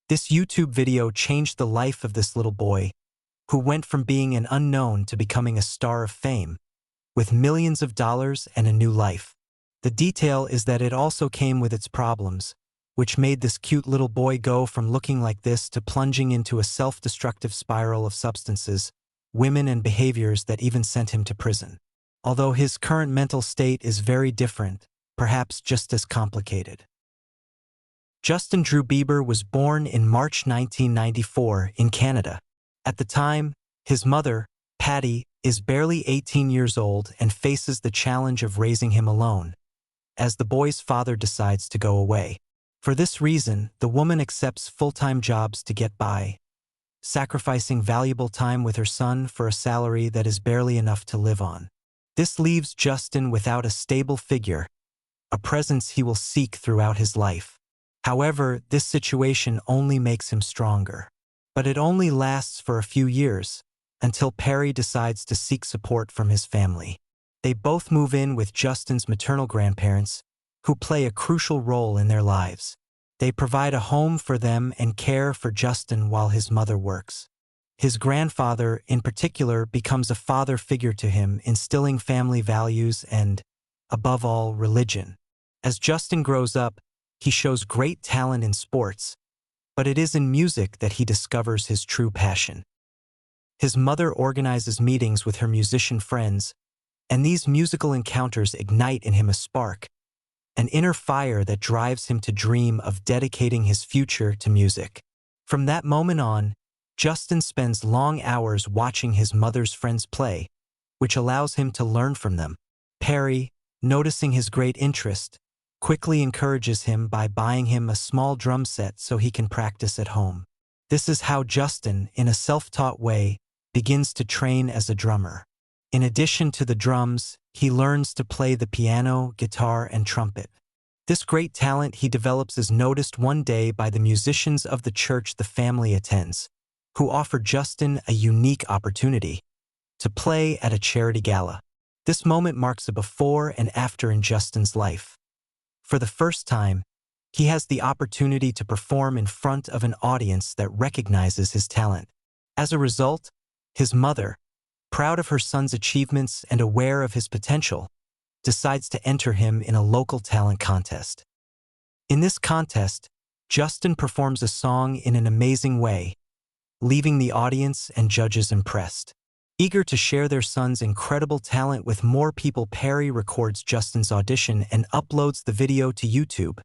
This YouTube video changed the life of this little boy, who went from being an unknown to becoming a star of fame, with millions of dollars and a new life. The detail is that it also came with its problems, which made this cute little boy go from looking like this to plunging into a self-destructive spiral of substances, women and behaviors that even sent him to prison. Although his current mental state is very different, perhaps just as complicated. Justin Drew Bieber was born in March 1994 in Canada. At the time, his mother, Patty, is barely 18 years old and faces the challenge of raising him alone, as the boy's father decides to go away. For this reason, the woman accepts full-time jobs to get by, sacrificing valuable time with her son for a salary that is barely enough to live on. This leaves Justin without a stable figure, a presence he will seek throughout his life. However, this situation only makes him stronger. But it only lasts for a few years, until Perry decides to seek support from his family. They both move in with Justin's maternal grandparents, who play a crucial role in their lives. They provide a home for them and care for Justin while his mother works. His grandfather, in particular, becomes a father figure to him, instilling family values and, above all, religion. As Justin grows up, he shows great talent in sports, but it is in music that he discovers his true passion. His mother organizes meetings with her musician friends, and these musical encounters ignite in him a spark, an inner fire that drives him to dream of dedicating his future to music. From that moment on, Justin spends long hours watching his mother's friends play, which allows him to learn from them. Perry, noticing his great interest, quickly encourages him by buying him a small drum set so he can practice at home. This is how Justin, in a self-taught way, begins to train as a drummer. In addition to the drums, he learns to play the piano, guitar, and trumpet. This great talent he develops is noticed one day by the musicians of the church the family attends, who offer Justin a unique opportunity to play at a charity gala. This moment marks a before and after in Justin's life. For the first time, he has the opportunity to perform in front of an audience that recognizes his talent. As a result, his mother, proud of her son's achievements and aware of his potential, decides to enter him in a local talent contest. In this contest, Justin performs a song in an amazing way, leaving the audience and judges impressed. Eager to share their son's incredible talent with more people, Perry records Justin's audition and uploads the video to YouTube,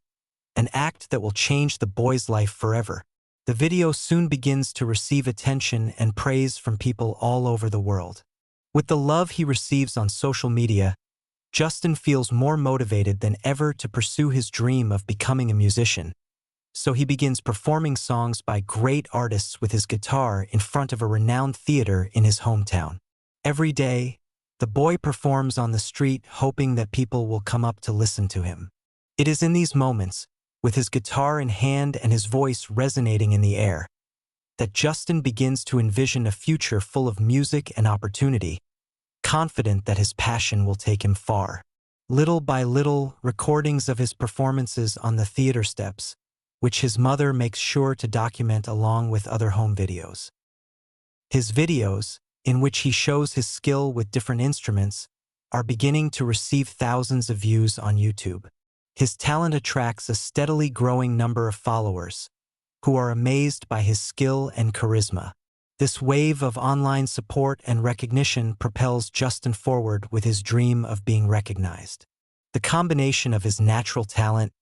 an act that will change the boy's life forever. The video soon begins to receive attention and praise from people all over the world. With the love he receives on social media, Justin feels more motivated than ever to pursue his dream of becoming a musician. So he begins performing songs by great artists with his guitar in front of a renowned theater in his hometown. Every day, the boy performs on the street hoping that people will come up to listen to him. It is in these moments, with his guitar in hand and his voice resonating in the air, that Justin begins to envision a future full of music and opportunity, confident that his passion will take him far. Little by little, recordings of his performances on the theater steps, which his mother makes sure to document along with other home videos. His videos, in which he shows his skill with different instruments, are beginning to receive thousands of views on YouTube. His talent attracts a steadily growing number of followers, who are amazed by his skill and charisma. This wave of online support and recognition propels Justin forward with his dream of being recognized. The combination of his natural talent,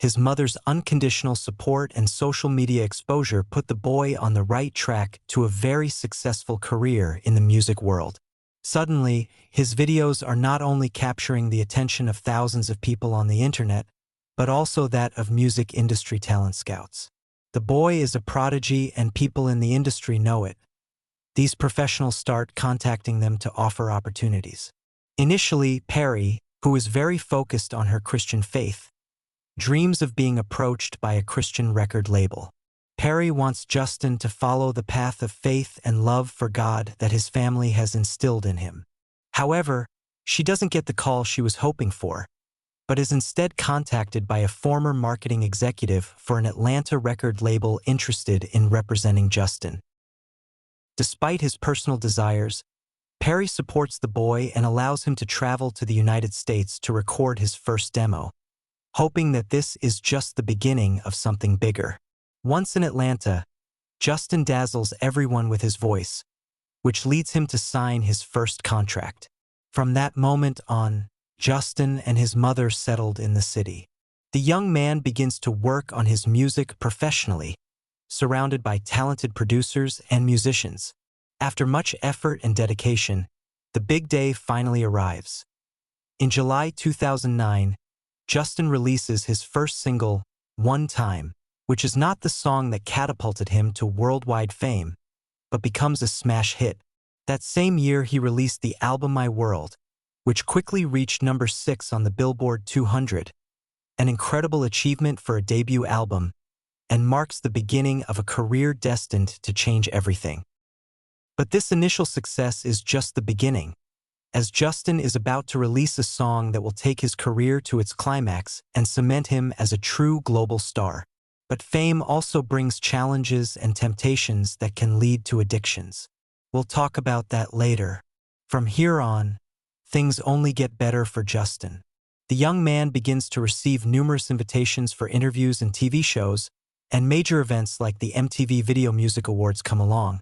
his mother's unconditional support, and social media exposure put the boy on the right track to a very successful career in the music world. Suddenly, his videos are not only capturing the attention of thousands of people on the internet, but also that of music industry talent scouts. The boy is a prodigy and people in the industry know it. These professionals start contacting them to offer opportunities. Initially, Perry, who is very focused on her Christian faith, dreams of being approached by a Christian record label. Perry wants Justin to follow the path of faith and love for God that his family has instilled in him. However, she doesn't get the call she was hoping for, but is instead contacted by a former marketing executive for an Atlanta record label interested in representing Justin. Despite his personal desires, Perry supports the boy and allows him to travel to the United States to record his first demo, hoping that this is just the beginning of something bigger. Once in Atlanta, Justin dazzles everyone with his voice, which leads him to sign his first contract. From that moment on, Justin and his mother settled in the city. The young man begins to work on his music professionally, surrounded by talented producers and musicians. After much effort and dedication, the big day finally arrives. In July 2009, Justin releases his first single, One Time, which is not the song that catapulted him to worldwide fame, but becomes a smash hit. That same year he released the album My World, which quickly reached number 6 on the Billboard 200, an incredible achievement for a debut album, and marks the beginning of a career destined to change everything. But this initial success is just the beginning, as Justin is about to release a song that will take his career to its climax and cement him as a true global star. But fame also brings challenges and temptations that can lead to addictions. We'll talk about that later. From here on, things only get better for Justin. The young man begins to receive numerous invitations for interviews and TV shows, and major events like the MTV Video Music Awards come along,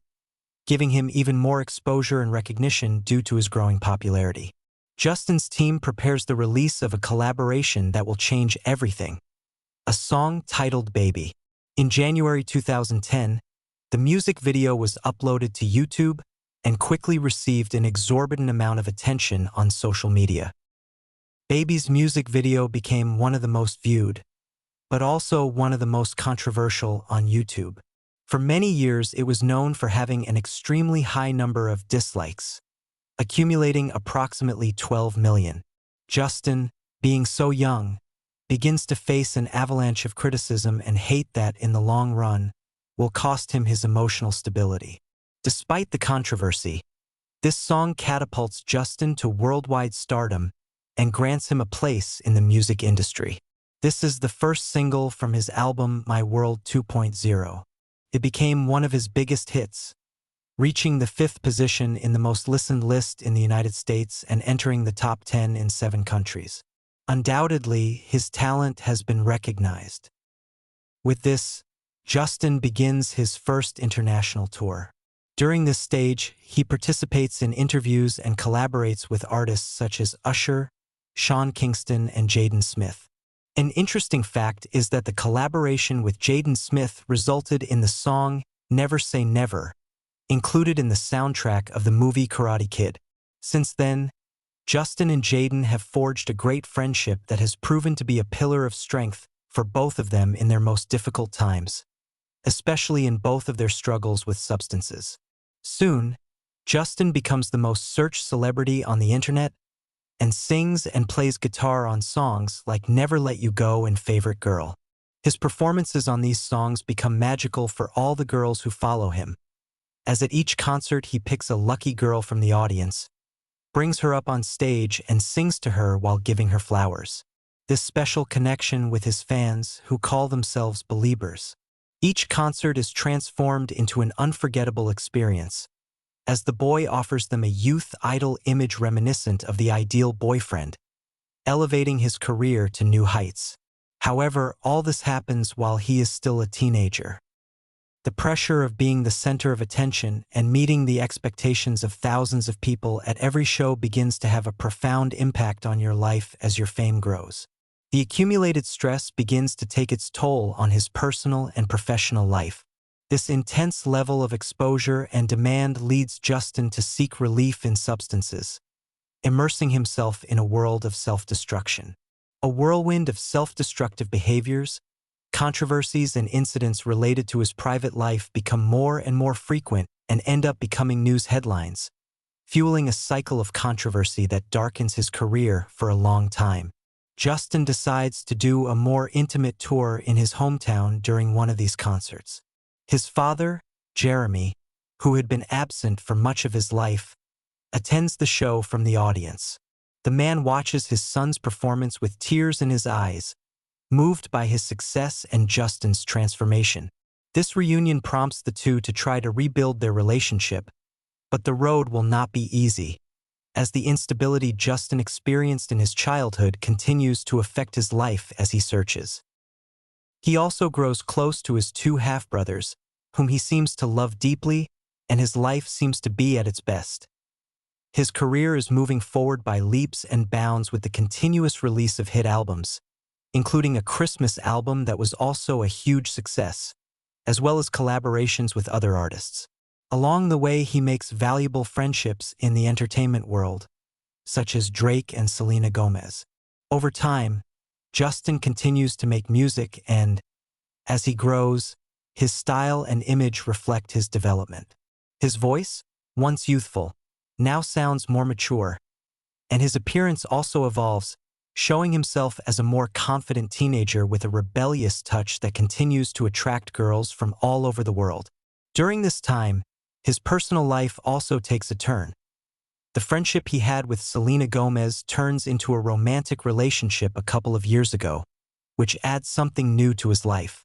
giving him even more exposure and recognition due to his growing popularity. Justin's team prepares the release of a collaboration that will change everything, a song titled Baby. In January 2010, the music video was uploaded to YouTube and quickly received an exorbitant amount of attention on social media. Baby's music video became one of the most viewed, but also one of the most controversial on YouTube. For many years, it was known for having an extremely high number of dislikes, accumulating approximately 12 million. Justin, being so young, begins to face an avalanche of criticism and hate that, in the long run, will cost him his emotional stability. Despite the controversy, this song catapults Justin to worldwide stardom and grants him a place in the music industry. This is the first single from his album My World 2.0. It became one of his biggest hits, reaching the 5th position in the most listened list in the United States and entering the top 10 in 7 countries. Undoubtedly, his talent has been recognized. With this, Justin begins his first international tour. During this stage, he participates in interviews and collaborates with artists such as Usher, Sean Kingston, and Jaden Smith. An interesting fact is that the collaboration with Jaden Smith resulted in the song Never Say Never, included in the soundtrack of the movie Karate Kid. Since then, Justin and Jaden have forged a great friendship that has proven to be a pillar of strength for both of them in their most difficult times, especially in both of their struggles with substances. Soon, Justin becomes the most searched celebrity on the internet and sings and plays guitar on songs like Never Let You Go and Favorite Girl. His performances on these songs become magical for all the girls who follow him, as at each concert he picks a lucky girl from the audience, brings her up on stage and sings to her while giving her flowers. This special connection with his fans, who call themselves Beliebers. Each concert is transformed into an unforgettable experience, as the boy offers them a youth idol image reminiscent of the ideal boyfriend, elevating his career to new heights. However, all this happens while he is still a teenager. The pressure of being the center of attention and meeting the expectations of thousands of people at every show begins to have a profound impact on your life as your fame grows. The accumulated stress begins to take its toll on his personal and professional life. This intense level of exposure and demand leads Justin to seek relief in substances, immersing himself in a world of self-destruction. A whirlwind of self-destructive behaviors, controversies, and incidents related to his private life become more and more frequent and end up becoming news headlines, fueling a cycle of controversy that darkens his career for a long time. Justin decides to do a more intimate tour in his hometown during one of these concerts. His father, Jeremy, who had been absent for much of his life, attends the show from the audience. The man watches his son's performance with tears in his eyes, moved by his success and Justin's transformation. This reunion prompts the two to try to rebuild their relationship, but the road will not be easy, as the instability Justin experienced in his childhood continues to affect his life as he searches. He also grows close to his two half-brothers, whom he seems to love deeply, and his life seems to be at its best. His career is moving forward by leaps and bounds with the continuous release of hit albums, including a Christmas album that was also a huge success, as well as collaborations with other artists. Along the way, he makes valuable friendships in the entertainment world, such as Drake and Selena Gomez. Over time, Justin continues to make music and, as he grows, his style and image reflect his development. His voice, once youthful, now sounds more mature, and his appearance also evolves, showing himself as a more confident teenager with a rebellious touch that continues to attract girls from all over the world. During this time, his personal life also takes a turn. The friendship he had with Selena Gomez turns into a romantic relationship a couple of years ago, which adds something new to his life.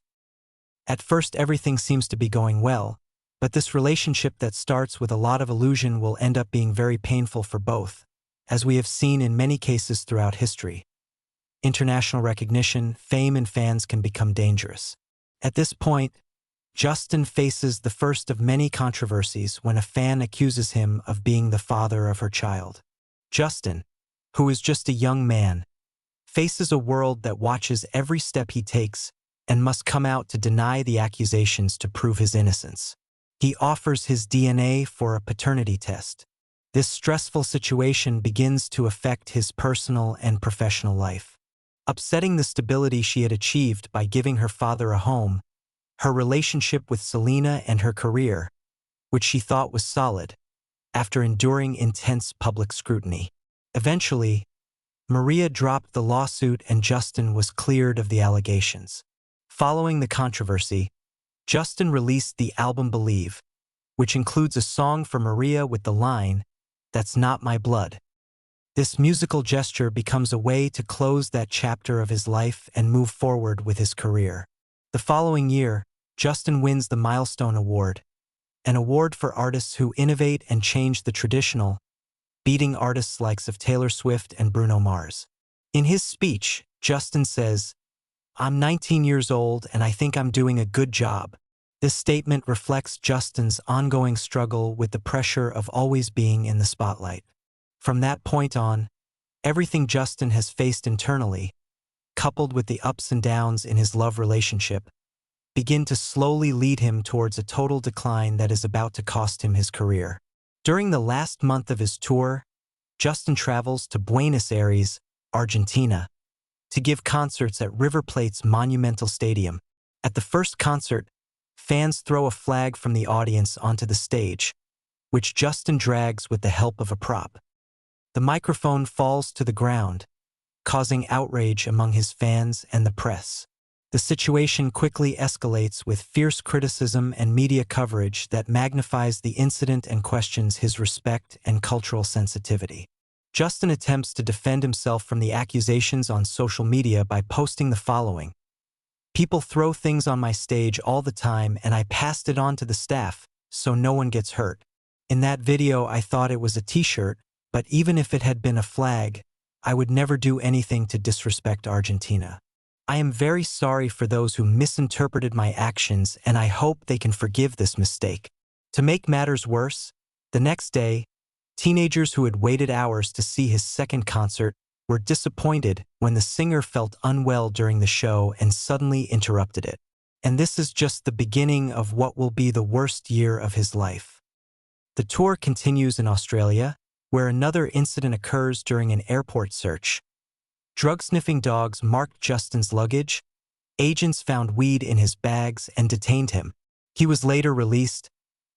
At first, everything seems to be going well, but this relationship that starts with a lot of illusion will end up being very painful for both, as we have seen in many cases throughout history. International recognition, fame, and fans can become dangerous. At this point, Justin faces the first of many controversies when a fan accuses him of being the father of her child. Justin, who is just a young man, faces a world that watches every step he takes and must come out to deny the accusations to prove his innocence. He offers his DNA for a paternity test. This stressful situation begins to affect his personal and professional life, upsetting the stability she had achieved by giving her father a home, her relationship with Selena, and her career, which she thought was solid, after enduring intense public scrutiny. Eventually, Maria dropped the lawsuit and Justin was cleared of the allegations. Following the controversy, Justin released the album Believe, which includes a song for Maria with the line, "That's not my blood." This musical gesture becomes a way to close that chapter of his life and move forward with his career. The following year, Justin wins the Milestone Award, an award for artists who innovate and change the traditional, beating artists like Taylor Swift and Bruno Mars. In his speech, Justin says, "I'm 19 years old and I think I'm doing a good job." This statement reflects Justin's ongoing struggle with the pressure of always being in the spotlight. From that point on, everything Justin has faced internally, coupled with the ups and downs in his love relationship, begin to slowly lead him towards a total decline that is about to cost him his career. During the last month of his tour, Justin travels to Buenos Aires, Argentina, to give concerts at River Plate's Monumental Stadium. At the first concert, fans throw a flag from the audience onto the stage, which Justin drags with the help of a prop. The microphone falls to the ground, causing outrage among his fans and the press. The situation quickly escalates with fierce criticism and media coverage that magnifies the incident and questions his respect and cultural sensitivity. Justin attempts to defend himself from the accusations on social media by posting the following: "People throw things on my stage all the time and I passed it on to the staff, so no one gets hurt. In that video I thought it was a t-shirt, but even if it had been a flag, I would never do anything to disrespect Argentina. I am very sorry for those who misinterpreted my actions and I hope they can forgive this mistake." To make matters worse, the next day, teenagers who had waited hours to see his second concert were disappointed when the singer felt unwell during the show and suddenly interrupted it. And this is just the beginning of what will be the worst year of his life. The tour continues in Australia, where another incident occurs during an airport search. Drug-sniffing dogs marked Justin's luggage, agents found weed in his bags and detained him. He was later released,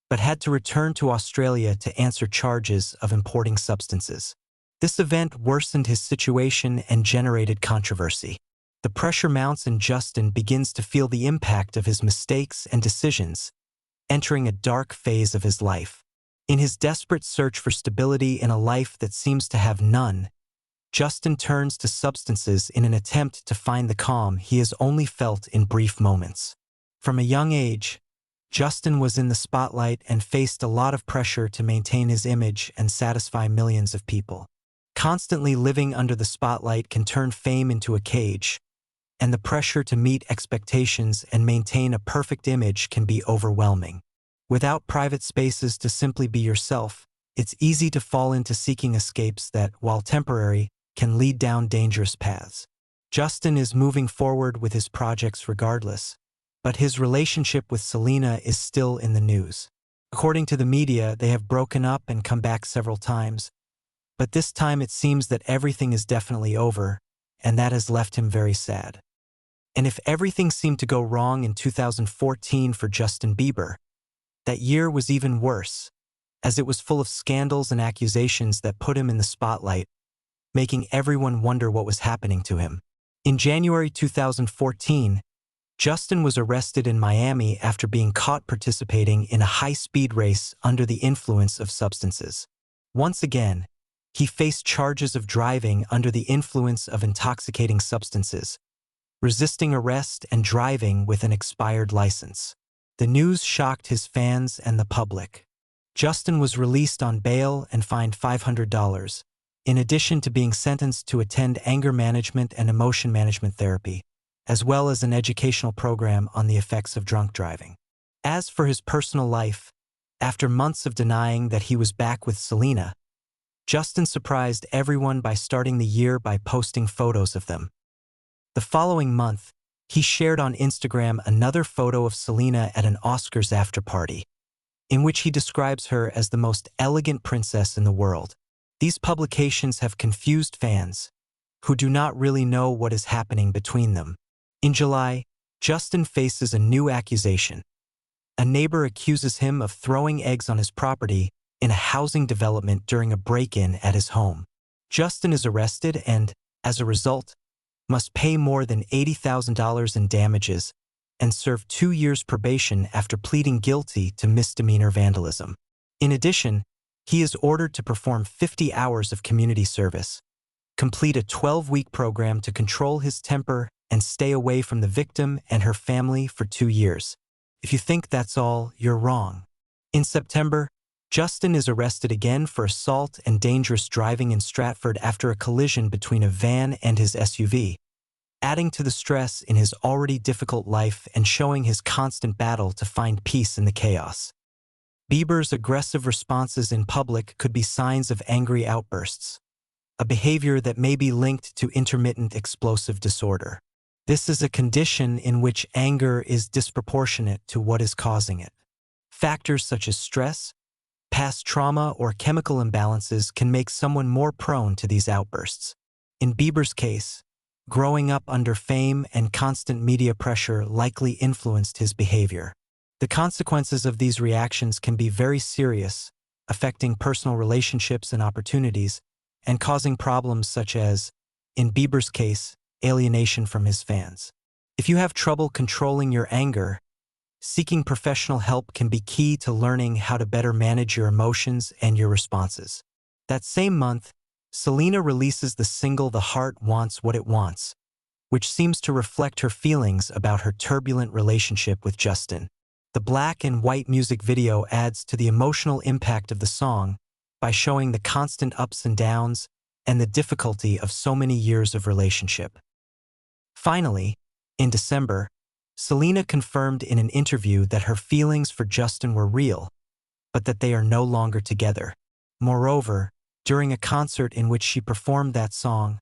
but had to return to Australia to answer charges of importing substances. This event worsened his situation and generated controversy. The pressure mounts and Justin begins to feel the impact of his mistakes and decisions, entering a dark phase of his life. In his desperate search for stability in a life that seems to have none, Justin turns to substances in an attempt to find the calm he has only felt in brief moments. From a young age, Justin was in the spotlight and faced a lot of pressure to maintain his image and satisfy millions of people. Constantly living under the spotlight can turn fame into a cage, and the pressure to meet expectations and maintain a perfect image can be overwhelming. Without private spaces to simply be yourself, it's easy to fall into seeking escapes that, while temporary, can lead down dangerous paths. Justin is moving forward with his projects regardless, but his relationship with Selena is still in the news. According to the media, they have broken up and come back several times, but this time it seems that everything is definitely over, and that has left him very sad. And if everything seemed to go wrong in 2014 for Justin Bieber, that year was even worse, as it was full of scandals and accusations that put him in the spotlight, making everyone wonder what was happening to him. In January 2014, Justin was arrested in Miami after being caught participating in a high-speed race under the influence of substances. Once again, he faced charges of driving under the influence of intoxicating substances, resisting arrest and driving with an expired license. The news shocked his fans and the public. Justin was released on bail and fined $500, in addition to being sentenced to attend anger management and emotion management therapy, as well as an educational program on the effects of drunk driving. As for his personal life, after months of denying that he was back with Selena, Justin surprised everyone by starting the year by posting photos of them. The following month, he shared on Instagram another photo of Selena at an Oscars after-party, in which he describes her as the most elegant princess in the world. These publications have confused fans, who do not really know what is happening between them. In July, Justin faces a new accusation. A neighbor accuses him of throwing eggs on his property in a housing development during a break-in at his home. Justin is arrested and, as a result, must pay more than $80,000 in damages and serve 2 years probation after pleading guilty to misdemeanor vandalism. In addition, he is ordered to perform 50 hours of community service, complete a 12-week program to control his temper, and stay away from the victim and her family for 2 years. If you think that's all, you're wrong. In September, Justin is arrested again for assault and dangerous driving in Stratford after a collision between a van and his SUV, adding to the stress in his already difficult life and showing his constant battle to find peace in the chaos. Bieber's aggressive responses in public could be signs of angry outbursts, a behavior that may be linked to intermittent explosive disorder. This is a condition in which anger is disproportionate to what is causing it. Factors such as stress, past trauma, or chemical imbalances can make someone more prone to these outbursts. In Bieber's case, growing up under fame and constant media pressure likely influenced his behavior. The consequences of these reactions can be very serious, affecting personal relationships and opportunities, and causing problems such as, in Bieber's case, alienation from his fans. If you have trouble controlling your anger, seeking professional help can be key to learning how to better manage your emotions and your responses. That same month, Selena releases the single The Heart Wants What It Wants, which seems to reflect her feelings about her turbulent relationship with Justin. The black and white music video adds to the emotional impact of the song by showing the constant ups and downs and the difficulty of so many years of relationship. Finally, in December, Selena confirmed in an interview that her feelings for Justin were real, but that they are no longer together. Moreover, during a concert in which she performed that song,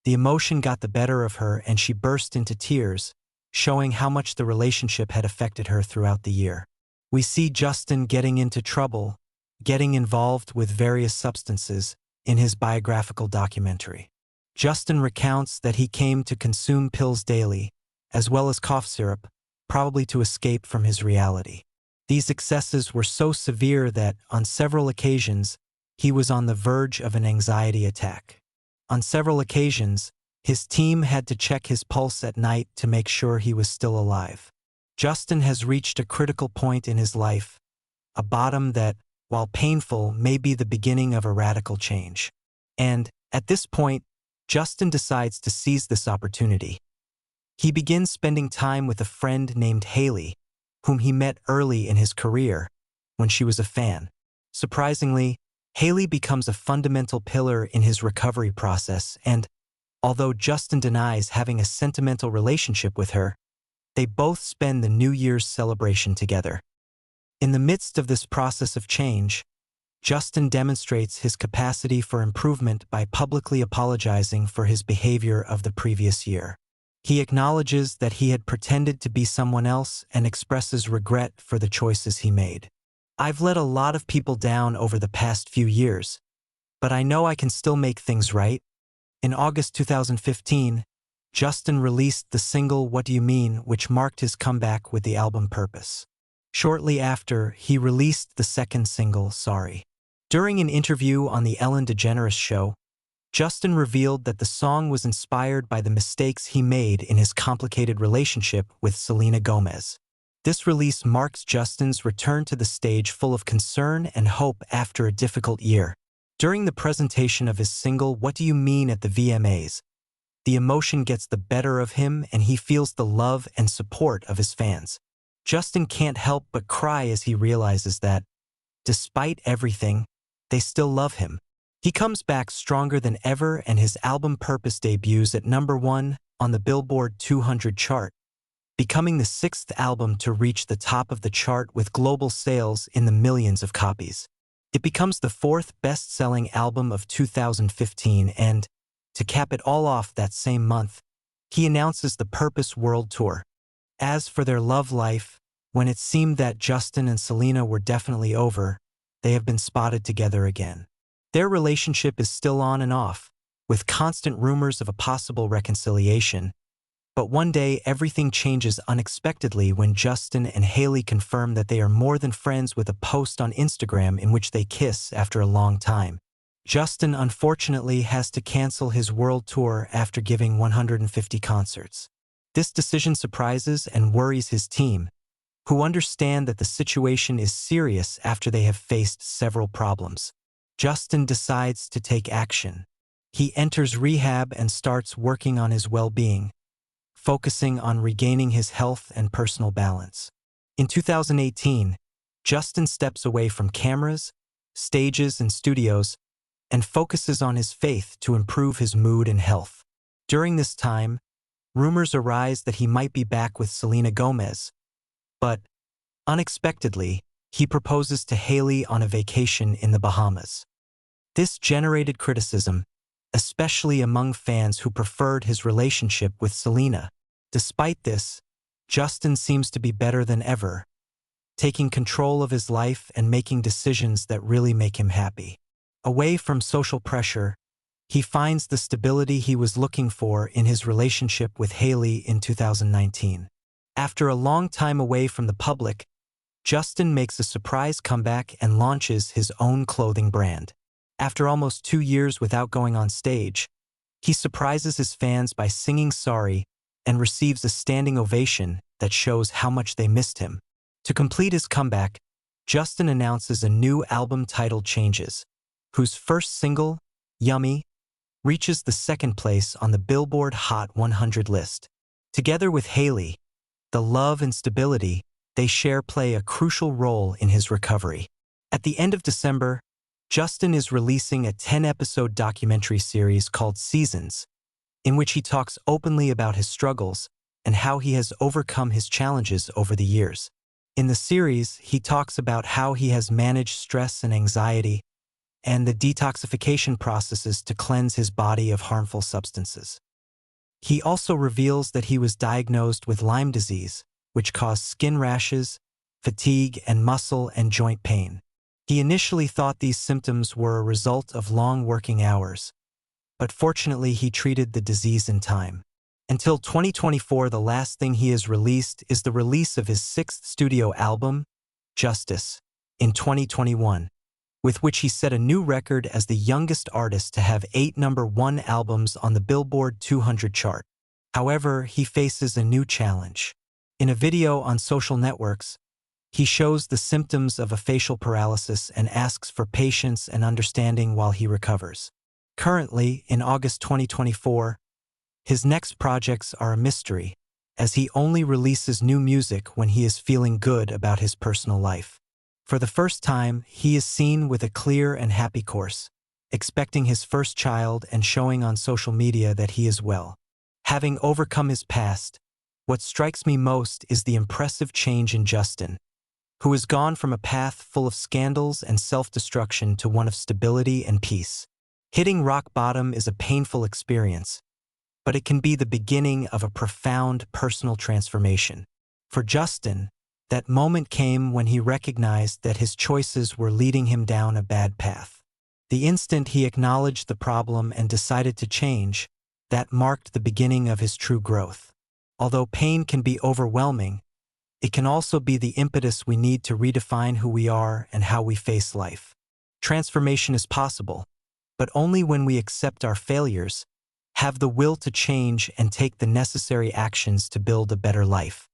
the emotion got the better of her and she burst into tears, showing how much the relationship had affected her throughout the year. We see Justin getting into trouble, getting involved with various substances, in his biographical documentary. Justin recounts that he came to consume pills daily, as well as cough syrup, probably to escape from his reality. These excesses were so severe that, on several occasions, he was on the verge of an anxiety attack. On several occasions, his team had to check his pulse at night to make sure he was still alive. Justin has reached a critical point in his life, a bottom that, while painful, may be the beginning of a radical change. And, at this point, Justin decides to seize this opportunity. He begins spending time with a friend named Haley, whom he met early in his career, when she was a fan. Surprisingly, Haley becomes a fundamental pillar in his recovery process, and although Justin denies having a sentimental relationship with her, they both spend the New Year's celebration together. In the midst of this process of change, Justin demonstrates his capacity for improvement by publicly apologizing for his behavior of the previous year. He acknowledges that he had pretended to be someone else and expresses regret for the choices he made. "I've let a lot of people down over the past few years, but I know I can still make things right." In August 2015, Justin released the single "What Do You Mean?", which marked his comeback with the album Purpose. Shortly after, he released the second single, Sorry. During an interview on The Ellen DeGeneres Show, Justin revealed that the song was inspired by the mistakes he made in his complicated relationship with Selena Gomez. This release marks Justin's return to the stage full of concern and hope after a difficult year. During the presentation of his single "What Do You Mean?" at the VMAs, the emotion gets the better of him and he feels the love and support of his fans. Justin can't help but cry as he realizes that, despite everything, they still love him. He comes back stronger than ever, and his album Purpose debuts at #1 on the Billboard 200 chart, becoming the 6th album to reach the top of the chart with global sales in the millions of copies. It becomes the 4th best-selling album of 2015, and, to cap it all off that same month, he announces the Purpose World Tour. As for their love life, when it seemed that Justin and Selena were definitely over, they have been spotted together again. Their relationship is still on and off, with constant rumors of a possible reconciliation. But one day, everything changes unexpectedly when Justin and Haley confirm that they are more than friends with a post on Instagram in which they kiss after a long time. Justin unfortunately has to cancel his world tour after giving 150 concerts. This decision surprises and worries his team, who understand that the situation is serious after they have faced several problems. Justin decides to take action. He enters rehab and starts working on his well-being, focusing on regaining his health and personal balance. In 2018, Justin steps away from cameras, stages, and studios and focuses on his faith to improve his mood and health. During this time, rumors arise that he might be back with Selena Gomez, but, unexpectedly, he proposes to Haley on a vacation in the Bahamas. This generated criticism, especially among fans who preferred his relationship with Selena. Despite this, Justin seems to be better than ever, taking control of his life and making decisions that really make him happy. Away from social pressure, he finds the stability he was looking for in his relationship with Haley in 2019. After a long time away from the public, Justin makes a surprise comeback and launches his own clothing brand. After almost 2 years without going on stage, he surprises his fans by singing Sorry and receives a standing ovation that shows how much they missed him. To complete his comeback, Justin announces a new album titled Changes, whose first single, Yummy, reaches the 2nd place on the Billboard Hot 100 list. Together with Haley, the love and stability they share play a crucial role in his recovery. At the end of December, Justin is releasing a 10-episode documentary series called Seasons, in which he talks openly about his struggles and how he has overcome his challenges over the years. In the series, he talks about how he has managed stress and anxiety and the detoxification processes to cleanse his body of harmful substances. He also reveals that he was diagnosed with Lyme disease, which caused skin rashes, fatigue, and muscle and joint pain. He initially thought these symptoms were a result of long working hours, but fortunately he treated the disease in time. Until 2024, the last thing he has released is the release of his 6th studio album, Justice, in 2021, with which he set a new record as the youngest artist to have 8 #1 albums on the Billboard 200 chart. However, he faces a new challenge. In a video on social networks, he shows the symptoms of a facial paralysis and asks for patience and understanding while he recovers. Currently, in August 2024, his next projects are a mystery, as he only releases new music when he is feeling good about his personal life. For the first time, he is seen with a clear and happy course, expecting his first child and showing on social media that he is well. Having overcome his past, what strikes me most is the impressive change in Justin, who has gone from a path full of scandals and self-destruction to one of stability and peace. Hitting rock bottom is a painful experience, but it can be the beginning of a profound personal transformation. For Justin, that moment came when he recognized that his choices were leading him down a bad path. The instant he acknowledged the problem and decided to change, that marked the beginning of his true growth. Although pain can be overwhelming, it can also be the impetus we need to redefine who we are and how we face life. Transformation is possible, but only when we accept our failures, have the will to change and take the necessary actions to build a better life.